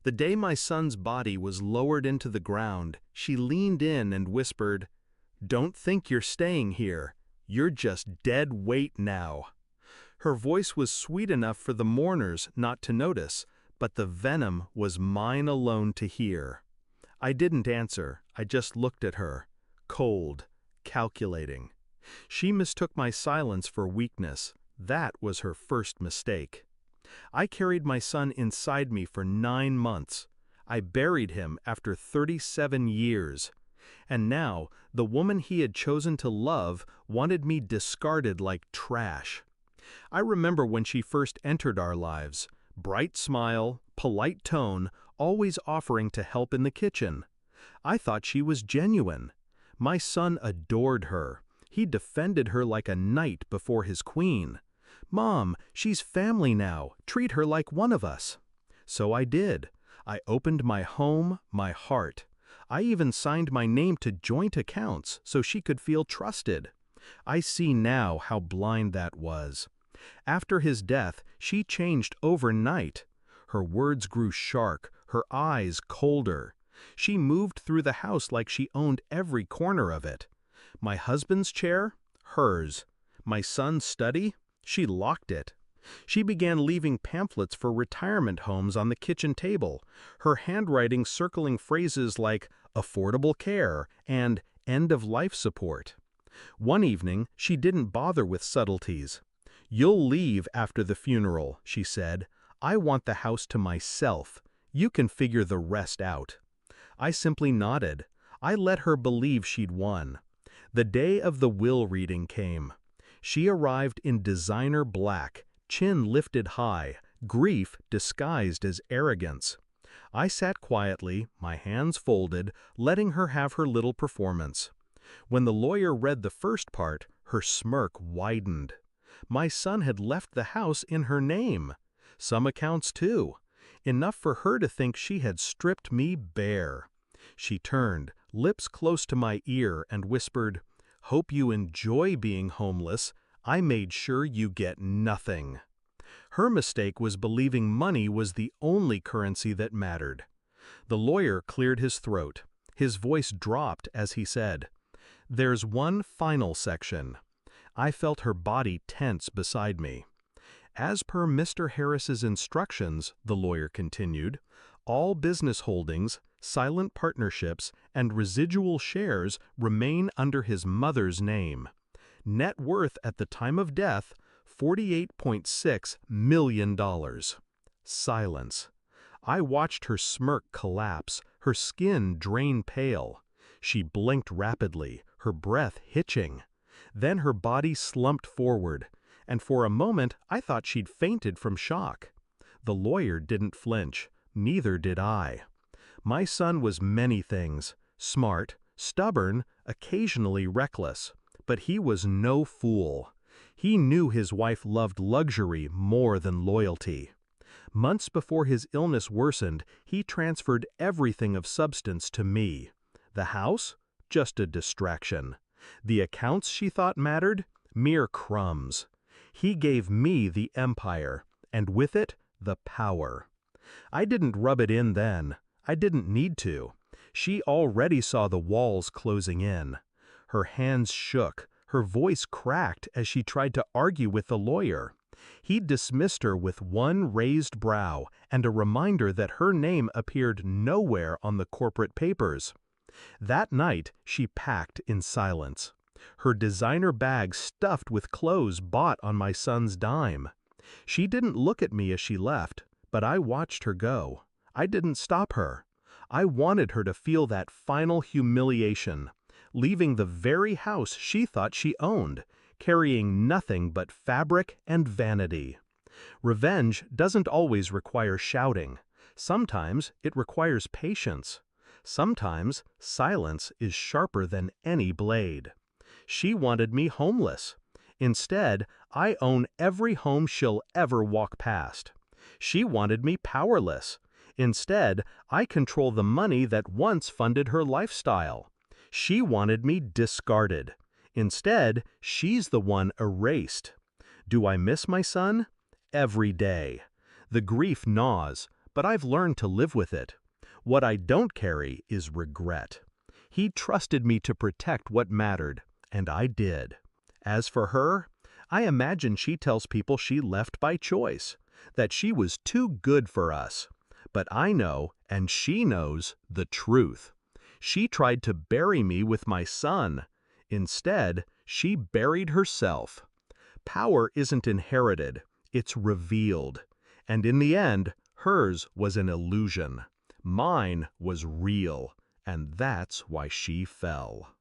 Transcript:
The day my son's body was lowered into the ground, she leaned in and whispered, "Don't think you're staying here. You're just dead weight now." Her voice was sweet enough for the mourners not to notice, but the venom was mine alone to hear. I didn't answer, I just looked at her, cold, calculating. She mistook my silence for weakness. That was her first mistake. I carried my son inside me for 9 months. I buried him after 37 years. And now, the woman he had chosen to love wanted me discarded like trash. I remember when she first entered our lives. Bright smile, polite tone, always offering to help in the kitchen. I thought she was genuine. My son adored her. He defended her like a knight before his queen. "Mom, she's family now. Treat her like one of us." So I did. I opened my home, my heart. I even signed my name to joint accounts so she could feel trusted. I see now how blind that was. After his death, she changed overnight. Her words grew sharp, her eyes colder. She moved through the house like she owned every corner of it. My husband's chair? Hers. My son's study? She locked it. She began leaving pamphlets for retirement homes on the kitchen table, her handwriting circling phrases like affordable care and end-of-life support. One evening, she didn't bother with subtleties. "You'll leave after the funeral," she said. "I want the house to myself. You can figure the rest out." I simply nodded. I let her believe she'd won. The day of the will reading came. She arrived in designer black, chin lifted high, grief disguised as arrogance. I sat quietly, my hands folded, letting her have her little performance. When the lawyer read the first part, her smirk widened. My son had left the house in her name. Some accounts too. Enough for her to think she had stripped me bare. She turned, lips close to my ear, and whispered, "Hope you enjoy being homeless. I made sure you get nothing." Her mistake was believing money was the only currency that mattered. The lawyer cleared his throat. His voice dropped as he said, "There's one final section." I felt her body tense beside me. "As per Mr. Harris's instructions," the lawyer continued, "all business holdings, silent partnerships, and residual shares remain under his mother's name. Net worth at the time of death, $48.6 million. Silence. I watched her smirk collapse, her skin drain pale. She blinked rapidly, her breath hitching. Then her body slumped forward, and for a moment I thought she'd fainted from shock. The lawyer didn't flinch, neither did I. My son was many things, smart, stubborn, occasionally reckless, but he was no fool. He knew his wife loved luxury more than loyalty. Months before his illness worsened, he transferred everything of substance to me. The house? Just a distraction. The accounts she thought mattered? Mere crumbs. He gave me the empire, and with it, the power. I didn't rub it in then. I didn't need to. She already saw the walls closing in. Her hands shook, her voice cracked as she tried to argue with the lawyer. He dismissed her with one raised brow and a reminder that her name appeared nowhere on the corporate papers. That night, she packed in silence. Her designer bag stuffed with clothes bought on my son's dime. She didn't look at me as she left, but I watched her go. I didn't stop her. I wanted her to feel that final humiliation, leaving the very house she thought she owned, carrying nothing but fabric and vanity. Revenge doesn't always require shouting. Sometimes it requires patience. Sometimes silence is sharper than any blade. She wanted me homeless. Instead, I own every home she'll ever walk past. She wanted me powerless. Instead, I control the money that once funded her lifestyle. She wanted me discarded. Instead, she's the one erased. Do I miss my son? Every day. The grief gnaws, but I've learned to live with it. What I don't carry is regret. He trusted me to protect what mattered, and I did. As for her, I imagine she tells people she left by choice, that she was too good for us. But I know, and she knows, the truth. She tried to bury me with my son. Instead, she buried herself. Power isn't inherited, it's revealed. And in the end, hers was an illusion. Mine was real, and that's why she fell.